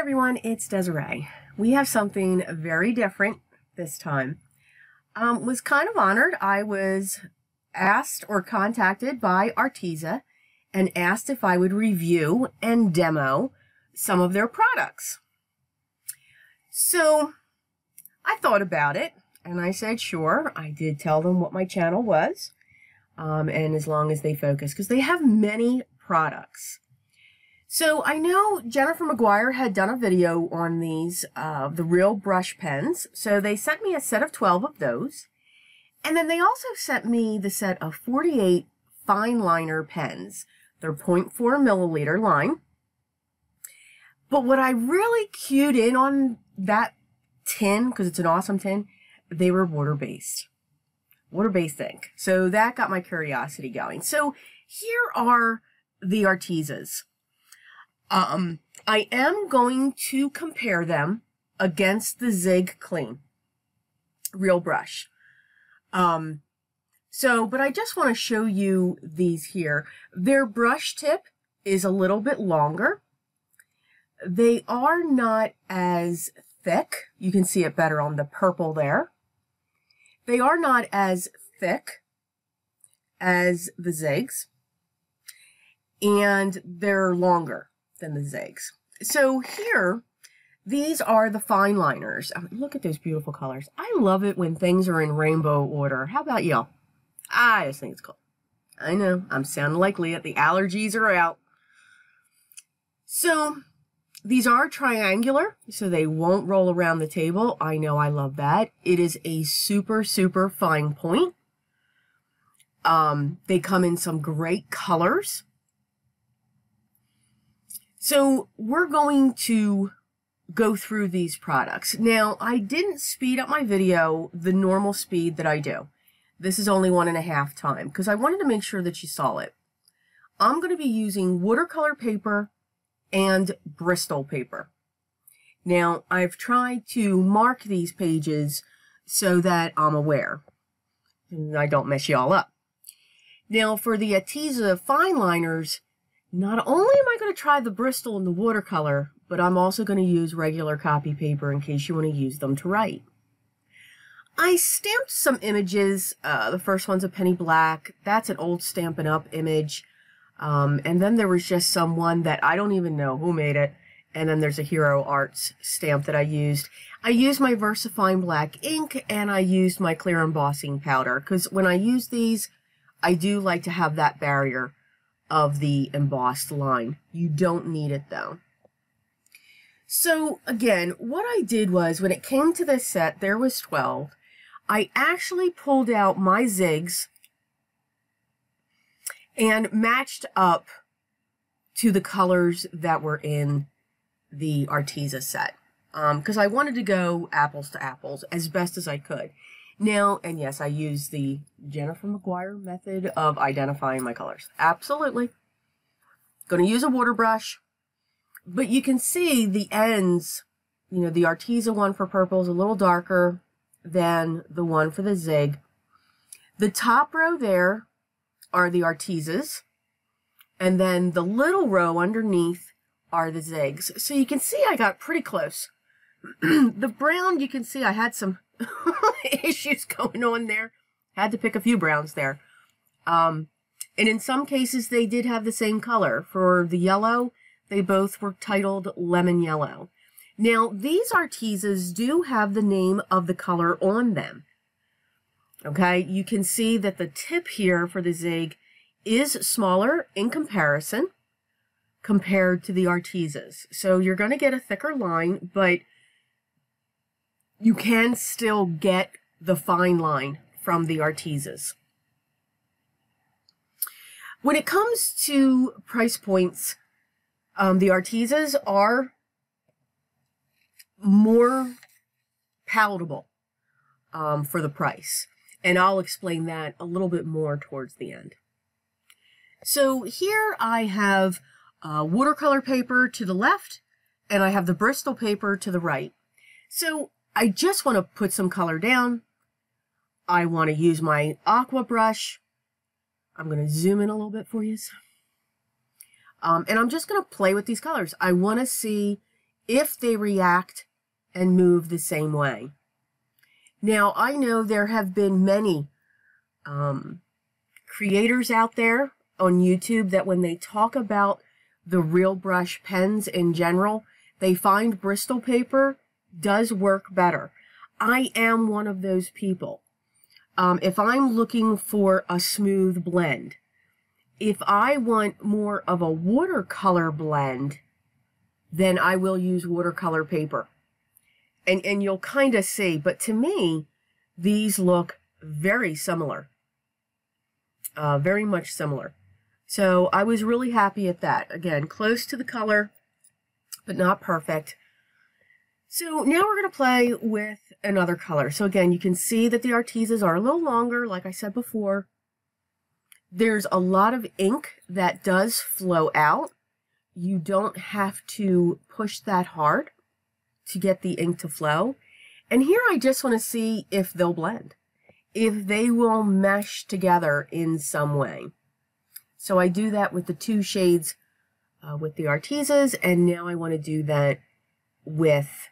everyone, it's Desiree. We have something very different this time. Was kind of honored. I was asked or contacted by Arteza and asked if I would review and demo some of their products. So I thought about it and I said sure. I did tell them what my channel was, and as long as they focus, because they have many products. So I know Jennifer McGuire had done a video on these, the real brush pens. So they sent me a set of 12 of those. And then they also sent me the set of 48 Fineliner pens. They're 0.4 milliliter line. But what I really cued in on that tin, because it's an awesome tin, they were water-based. Water-based ink. So that got my curiosity going. So here are the Artezas. I am going to compare them against the Zig Clean Real Brush. But I just want to show you these here. Their brush tip is a little bit longer. They are not as thick. You can see it better on the purple there. They are not as thick as the Zigs, and they're longer than the Zigs. So here, these are the Fineliners. Look at those beautiful colors. I love it when things are in rainbow order. How about y'all? I just think it's cool. I know, I'm sounding like Leah. The allergies are out. So these are triangular, so they won't roll around the table. I know, I love that. It is a super, super fine point. They come in some great colors. So we're going to go through these products. Now, I didn't speed up my video the normal speed that I do. This is only 1.5 times because I wanted to make sure that you saw it. I'm going to be using watercolor paper and Bristol paper. Now, I've tried to mark these pages so that I'm aware and I don't mess y'all up. Now, for the Arteza Fineliners, not only am I going to try the Bristol and the watercolor, but I'm also going to use regular copy paper in case you want to use them to write. I stamped some images. The first one's a penny black. That's an old Stampin' Up image. And then there was just someone that I don't even know who made it. And then there's a Hero Arts stamp that I used. I used my VersaFine black ink and I used my clear embossing powder because when I use these, I do like to have that barrier of the embossed line. You don't need it though. So again, what I did was when it came to this set, there was 12. I actually pulled out my Zigs and matched up to the colors that were in the Arteza set. Because I wanted to go apples to apples as best as I could. Now, and yes, I use the Jennifer McGuire method of identifying my colors. Absolutely. Going to use a water brush. But you can see the ends, you know, the Arteza one for purple is a little darker than the one for the Zig. The top row there are the Artezas. And then the little row underneath are the Zigs. So you can see I got pretty close. The brown, you can see I had some issues going on there. Had to pick a few browns there. And in some cases, they did have the same color. For the yellow, they both were titled lemon yellow. Now, these Artezas do have the name of the color on them. Okay, you can see that the tip here for the Zig is smaller in comparison compared to the Artezas. So you're going to get a thicker line, but you can still get the fine line from the Artezas. When it comes to price points, the Artezas are more palatable for the price. And I'll explain that a little bit more towards the end. So here I have watercolor paper to the left, and I have the Bristol paper to the right. So I just want to put some color down. I want to use my aqua brush. I'm going to zoom in a little bit for you. And I'm just going to play with these colors. I want to see if they react and move the same way. Now, I know there have been many creators out there on YouTube that when they talk about the real brush pens in general, they find Bristol paper does work better. I am one of those people. If I'm looking for a smooth blend, if I want more of a watercolor blend, then I will use watercolor paper. And you'll kind of see, but to me, these look very similar. Very much similar. So I was really happy at that. Again, close to the color, but not perfect. So now we're going to play with another color. So again, you can see that the Artezas are a little longer, like I said before. There's a lot of ink that does flow out. You don't have to push that hard to get the ink to flow. And here I just want to see if they'll blend, if they will mesh together in some way. So I do that with the two shades with the Artezas, and now I want to do that with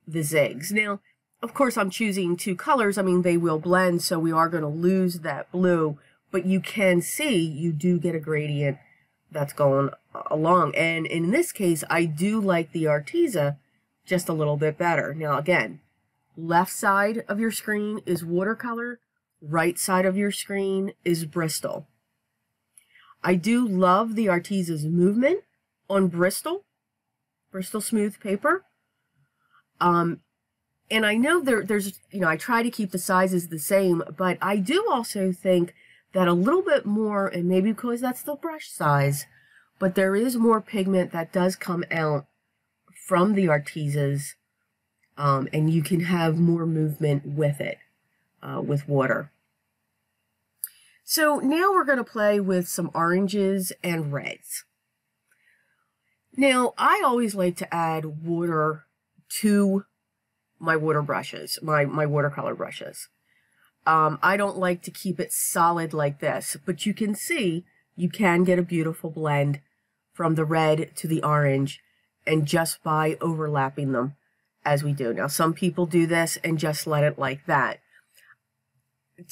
the zigs. Now, of course, I'm choosing two colors. I mean, they will blend, so we are going to lose that blue, but you can see you do get a gradient that's going along. And in this case, I do like the Arteza just a little bit better. Now, again, left side of your screen is watercolor, right side of your screen is Bristol. I do love the Arteza's movement on Bristol smooth paper. And I know there's, you know, I try to keep the sizes the same, but I do also think that a little bit more, and maybe because that's the brush size, but there is more pigment that does come out from the Artezas, and you can have more movement with it, with water. So now we're going to play with some oranges and reds. Now, I always like to add water to my water brushes, my watercolor brushes. I don't like to keep it solid like this, but you can see you can get a beautiful blend from the red to the orange, and just by overlapping them as we do. Now, some people do this and just let it like that.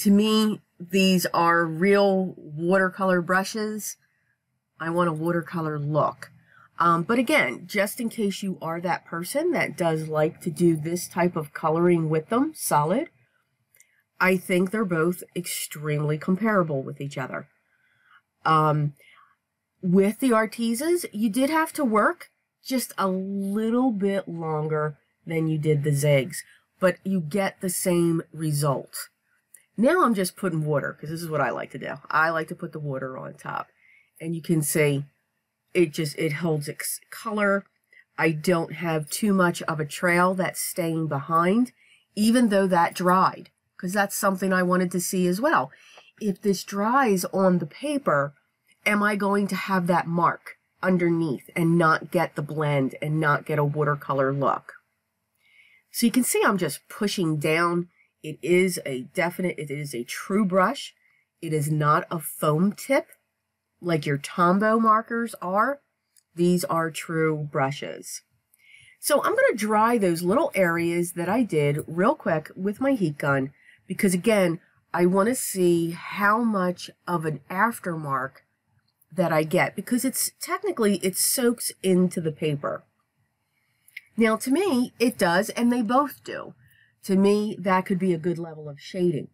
To me, these are real watercolor brushes. I want a watercolor look. But again, just in case you are that person that does like to do this type of coloring with them, solid, I think they're both extremely comparable with each other. With the Artezas, you did have to work just a little bit longer than you did the zigs, but you get the same result. Now I'm just putting water, because this is what I like to do. I like to put the water on top. And you can see it holds its color. I don't have too much of a trail that's staying behind, even though that dried, because that's something I wanted to see as well. If this dries on the paper, am I going to have that mark underneath and not get the blend and not get a watercolor look? So you can see I'm just pushing down. It is a true brush. It is not a foam tip like your Tombow markers are. These are true brushes. So I'm going to dry those little areas that I did real quick with my heat gun, because again, I want to see how much of an aftermark that I get, because it soaks into the paper. Now, to me, it does, and they both do. To me, that could be a good level of shading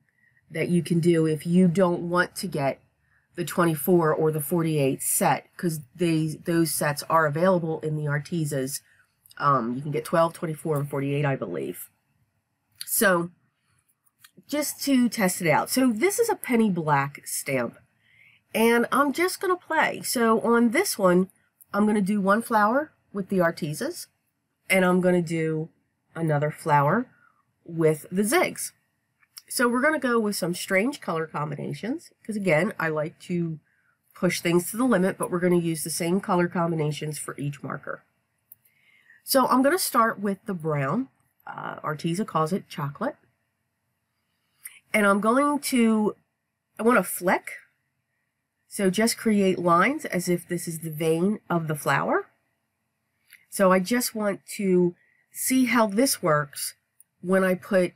that you can do if you don't want to get the 24 or the 48 set, because those sets are available in the Artezas. You can get 12, 24, and 48, I believe. So, just to test it out. So, this is a penny black stamp, and I'm just going to play. So, on this one, I'm going to do one flower with the Artezas, and I'm going to do another flower with the zigs. So we're going to go with some strange color combinations, because again, I like to push things to the limit, but we're going to use the same color combinations for each marker. So I'm going to start with the brown. Arteza calls it chocolate. And I want to flick. So just create lines as if this is the vein of the flower. So I just want to see how this works when I put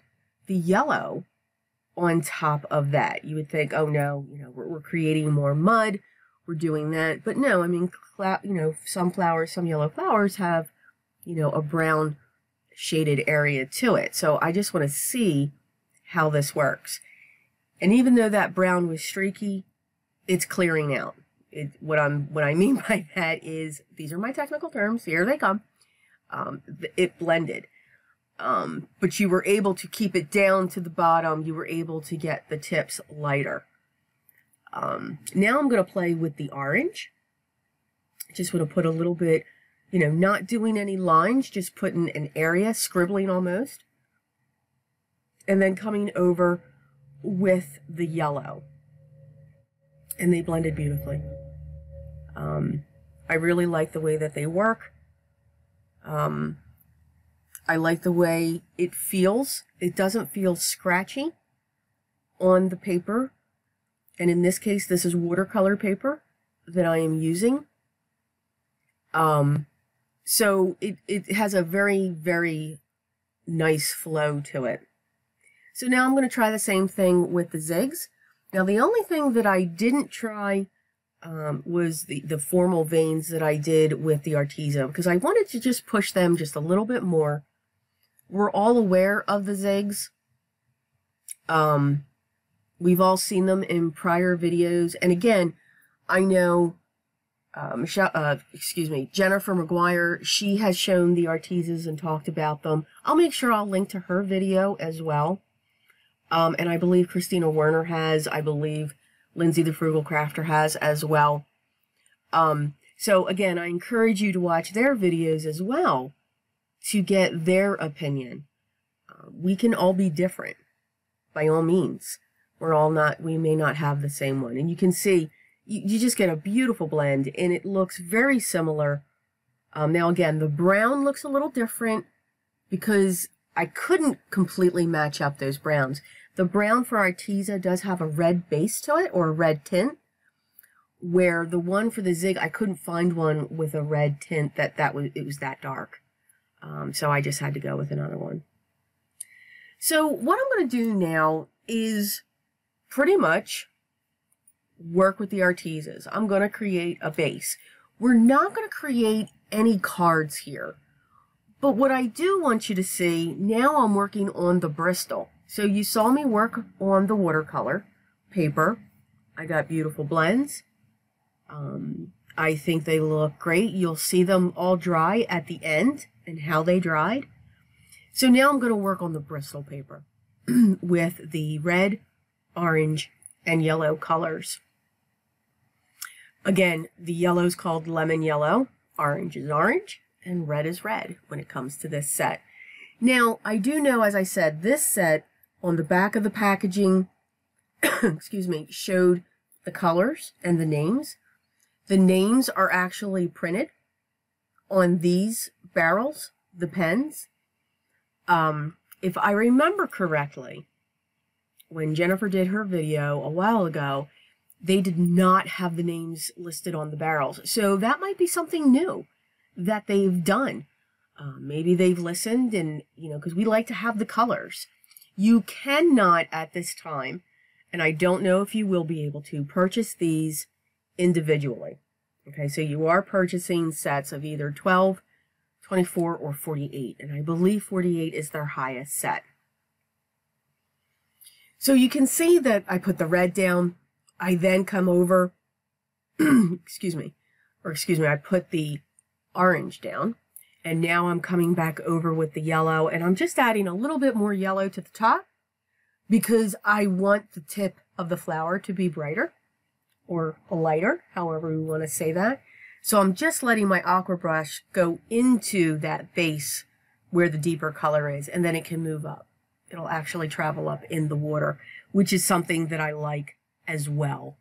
the yellow on top of that. You would think, oh no, we're creating more mud, we're doing that. But no, I mean, some flowers, some yellow flowers have, a brown shaded area to it. So I just want to see how this works. And even though that brown was streaky, it's clearing out. What I mean by that is, these are my technical terms, here they come. It blended. But you were able to keep it down to the bottom. You were able to get the tips lighter. Now I'm going to play with the orange. Just want to put a little bit, not doing any lines, just putting an area, scribbling almost. And then coming over with the yellow. And they blended beautifully. I really like the way that they work. I like the way it feels. It doesn't feel scratchy on the paper. And in this case, this is watercolor paper that I am using. So it has a very, very nice flow to it. So now I'm going to try the same thing with the zigs. Now the only thing that I didn't try was the formal veins that I did with the Arteza, because I wanted to just push them just a little bit more. We're all aware of the zigs. We've all seen them in prior videos. And again, I know Jennifer McGuire, she has shown the Artezas and talked about them. I'll make sure I'll link to her video as well. And I believe Christina Werner has. I believe Lindsay the Frugal Crafter has as well. So again, I encourage you to watch their videos as well to get their opinion. We can all be different, by all means. We may not have the same one. And you can see, you just get a beautiful blend, and it looks very similar. Now again, the brown looks a little different because I couldn't completely match up those browns. The brown for Arteza does have a red base to it, or a red tint, where the one for the zig, I couldn't find one with a red tint it was that dark. So I just had to go with another one. So what I'm going to do now is pretty much work with the Artezas. I'm going to create a base. We're not going to create any cards here. But what I do want you to see, now I'm working on the Bristol. So you saw me work on the watercolor paper. I got beautiful blends. I think they look great. You'll see them all dry at the end and how they dried. So now I'm going to work on the Bristol paper with the red, orange, and yellow colors. Again, the yellow is called lemon yellow, orange is orange, and red is red when it comes to this set. Now, I do know, as I said, this set on the back of the packaging, excuse me, showed the colors and the names. The names are actually printed on these barrels, the pens. If I remember correctly, when Jennifer did her video a while ago, they did not have the names listed on the barrels. So that might be something new that they've done. Maybe they've listened and, because we like to have the colors. You cannot at this time, and I don't know if you will be able to, purchase these individually. Okay, so you are purchasing sets of either 12, 24, or 48, and I believe 48 is their highest set. So you can see that I put the red down. I then come over, I put the orange down, and now I'm coming back over with the yellow, and I'm just adding a little bit more yellow to the top because I want the tip of the flower to be brighter or lighter, however we want to say that. So I'm just letting my aqua brush go into that base where the deeper color is, and then it can move up. It'll actually travel up in the water, which is something that I like as well.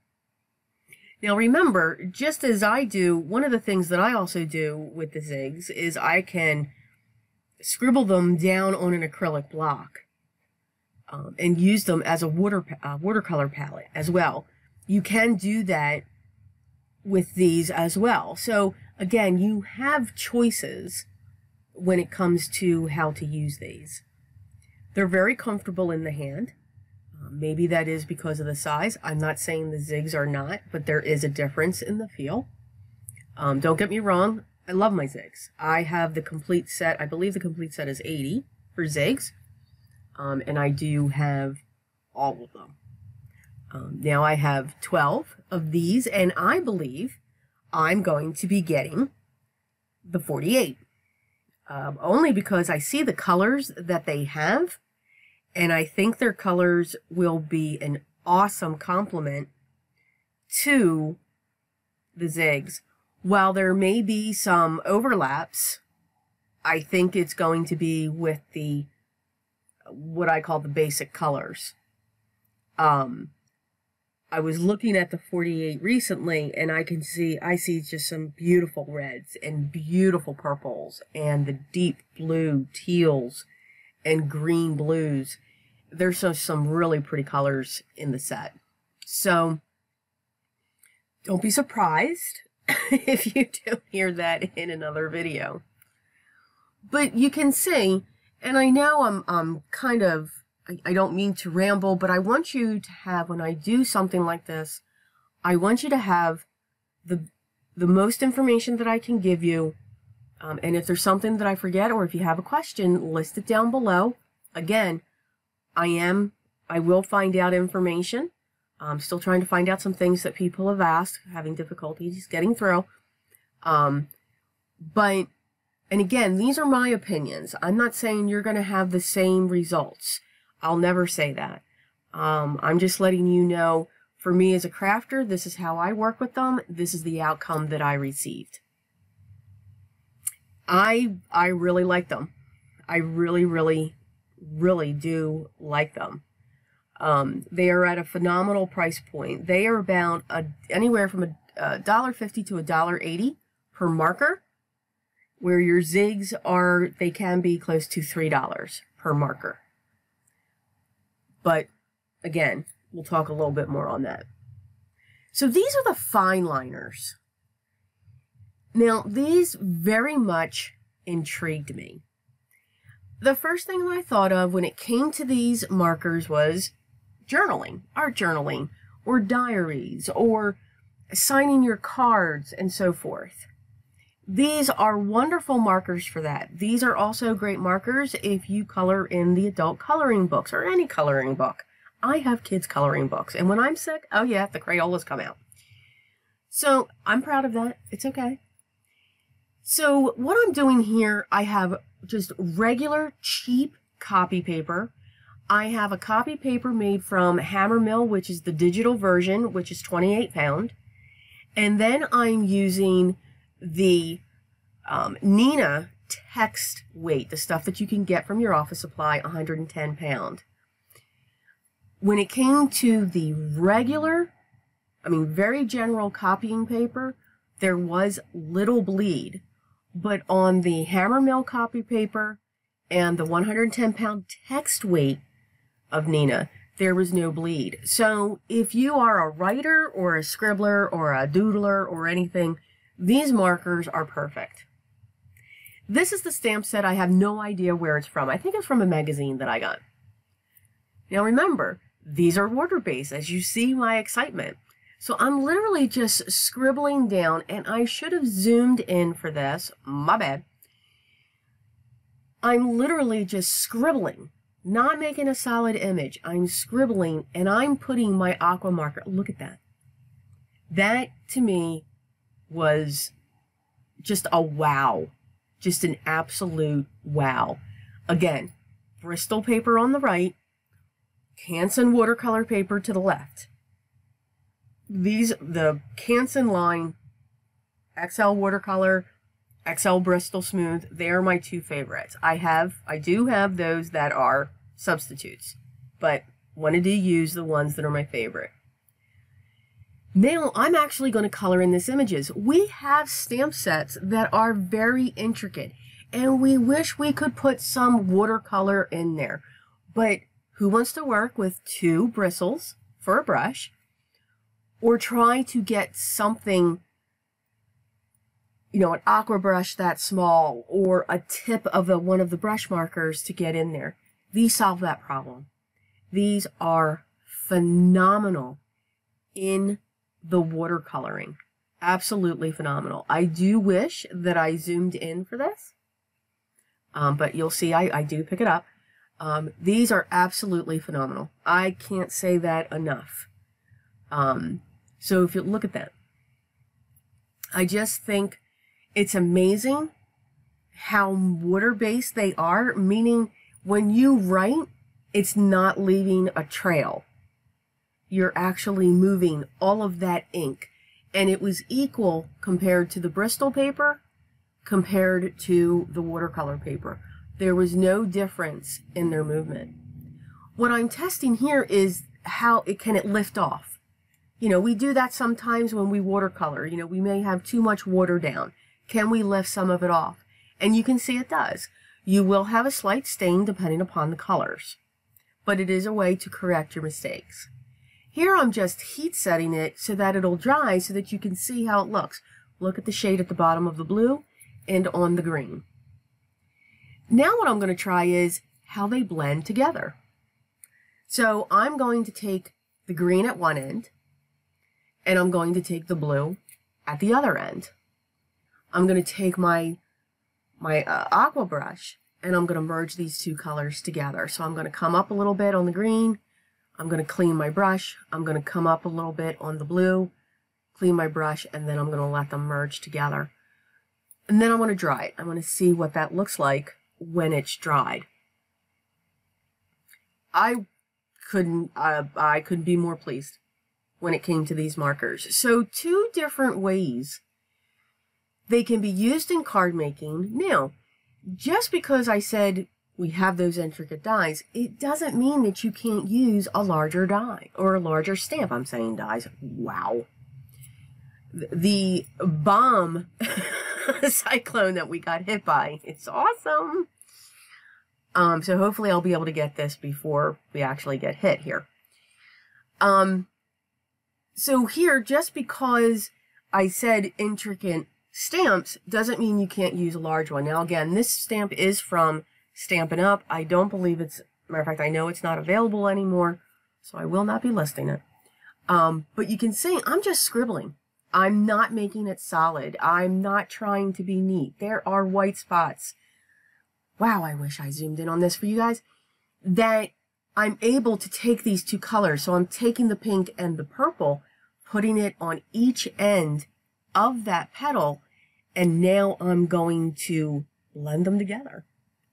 Now remember, just as I do, one of the things that I also do with the zigs is I can scribble them down on an acrylic block and use them as a watercolor palette as well. You can do that with these as well. So again, you have choices when it comes to how to use these. They're very comfortable in the hand. Maybe that is because of the size. I'm not saying the zigs are not, but there is a difference in the feel. Don't get me wrong, I love my zigs. I have the complete set. I believe the complete set is 80 for zigs, and I do have all of them. Now I have 12 of these, and I believe I'm going to be getting the 48. Only because I see the colors that they have, and I think their colors will be an awesome complement to the zigs. While there may be some overlaps, I think it's going to be with the, what I call the basic colors. I was looking at the 48 recently, and I see just some beautiful reds and beautiful purples and the deep blue teals and green blues. There's some really pretty colors in the set. So don't be surprised if you don't hear that in another video. But you can see, and I know I'm kind of, I don't mean to ramble, but I want you to have, when I do something like this, I want you to have the most information that I can give you. And if there's something that I forget, or if you have a question, list it down below. Again, I will find out information. I'm still trying to find out some things that people have asked, having difficulties getting through. And again, these are my opinions. I'm not saying you're going to have the same results. I'll never say that. I'm just letting you know, for me as a crafter, this is how I work with them. This is the outcome that I received. I really like them. I really, really, really do like them. They are at a phenomenal price point. They are about anywhere from $1.50 to $1.80 per marker, where your zigs are, they can be close to $3 per marker. But again, we'll talk a little bit more on that. So these are the Fineliners. Now, these very much intrigued me. The first thing I thought of when it came to these markers was journaling, art journaling, or diaries, or signing your cards, and so forth. These are wonderful markers for that. These are also great markers if you color in the adult coloring books, or any coloring book. I have kids' coloring books, and when I'm sick, oh yeah, the Crayolas come out. So I'm proud of that. It's okay. So what I'm doing here, I have just regular cheap copy paper. I have a copy paper made from Hammermill, which is the digital version, which is 28 pound. And then I'm using the Nina text weight, the stuff that you can get from your office supply, 110 pound. When it came to the regular, very general copying paper, there was little bleed. But on the Hammermill copy paper and the 110 pound text weight of Nina, there was no bleed. So if you are a writer or a scribbler or a doodler or anything, these markers are perfect. This is the stamp set. I have no idea where it's from. I think it's from a magazine that I got. Now remember, these are water-based, as you see my excitement. So I'm literally just scribbling down, and I should have zoomed in for this. My bad. I'm literally just scribbling, not making a solid image. I'm scribbling, and I'm putting my aqua marker. Look at that. That, to me, was just a wow. Just an absolute wow. Again, Bristol paper on the right, Canson watercolor paper to the left. The Canson line, XL watercolor, XL Bristol smooth, they are my two favorites. I do have those that are substitutes, but wanted to use the ones that are my favorite. Now, I'm actually going to color in these images. We have stamp sets that are very intricate, and we wish we could put some watercolor in there. But who wants to work with 2 bristles for a brush, or try to get something you know, an aqua brush that small or a tip of one of the brush markers to get in there. These solve that problem. These are phenomenal in the watercoloring. Absolutely phenomenal. I do wish that I zoomed in for this, but you'll see I do pick it up. These are absolutely phenomenal. I can't say that enough. So if you look at that, I just think it's amazing how water-based they are, meaning when you write, it's not leaving a trail. You're actually moving all of that ink. And it was equal compared to the Bristol paper, compared to the watercolor paper. There was no difference in their movement. What I'm testing here is how can it lift off. You know, we do that sometimes when we watercolor. You know, we may have too much water down. Can we lift some of it off? And you can see it does. You will have a slight stain depending upon the colors, but it is a way to correct your mistakes. Here I'm just heat setting it so that it'll dry so that you can see how it looks. Look at the shade at the bottom of the blue and on the green. Now what I'm going to try is how they blend together. So I'm going to take the green at one end and I'm going to take the blue at the other end. I'm going to take my aqua brush and I'm going to merge these two colors together. So I'm going to come up a little bit on the green. I'm going to clean my brush. I'm going to come up a little bit on the blue, clean my brush, and then I'm going to let them merge together. And then I want to dry it. I want to see what that looks like when it's dried. I couldn't be more pleased when it came to these markers. So two different ways they can be used in card making. Now, just because I said we have those intricate dies, it doesn't mean that you can't use a larger die or a larger stamp. I'm saying dies. Wow. The bomb cyclone that we got hit by, it's awesome. So hopefully I'll be able to get this before we actually get hit here. So here, just because I said intricate stamps doesn't mean you can't use a large one. Now again, this stamp is from Stampin' Up. I don't believe it's, matter of fact, I know it's not available anymore, so I will not be listing it. But you can see I'm just scribbling. I'm not making it solid. I'm not trying to be neat. There are white spots. Wow, I wish I zoomed in on this for you guys. That I'm able to take these two colors. So I'm taking the pink and the purple, putting it on each end of that petal, and now I'm going to blend them together.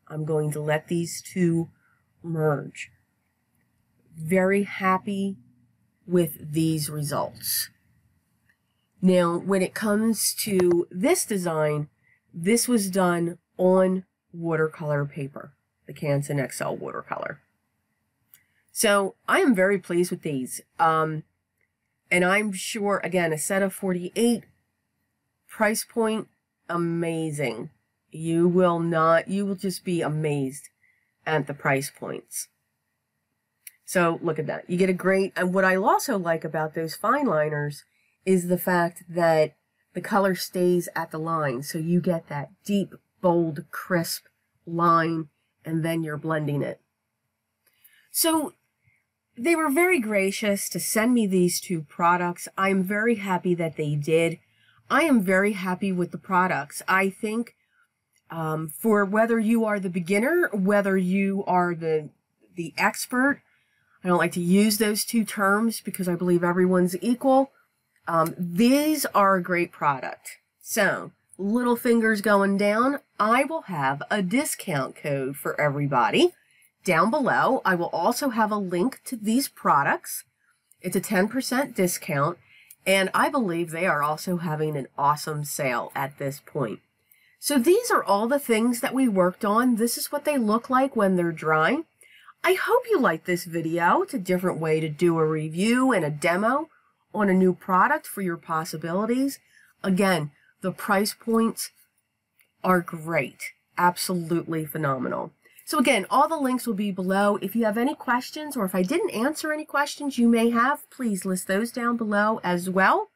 I'm going to let these two merge. Very happy with these results. Now, when it comes to this design, this was done on watercolor paper, the Canson XL watercolor. So I am very pleased with these. And I'm sure, again, a set of 48, price point, amazing. You will just be amazed at the price points. So look at that. You get a great, and what I also like about those Fineliners is the fact that the color stays at the line. So you get that deep, bold, crisp line, and then you're blending it. So they were very gracious to send me these two products. I'm very happy that they did. I am very happy with the products. I think for whether you are the beginner, whether you are the expert, I don't like to use those two terms because I believe everyone's equal. These are a great product. So, little fingers going down, I will have a discount code for everybody. Down below, I will also have a link to these products. It's a 10% discount, and I believe they are also having an awesome sale at this point. So these are all the things that we worked on. This is what they look like when they're dry. I hope you like this video. It's a different way to do a review and a demo on a new product for your possibilities. Again, the price points are great. Absolutely phenomenal. So again, all the links will be below. If you have any questions, or if I didn't answer any questions you may have, please list those down below as well.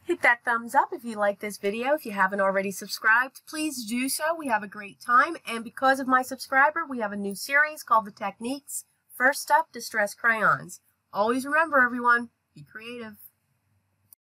Hit that thumbs up if you like this video. If you haven't already subscribed, please do so. We have a great time. And because of my subscriber, we have a new series called The Techniques. First up, Distress Crayons. Always remember, everyone, be creative.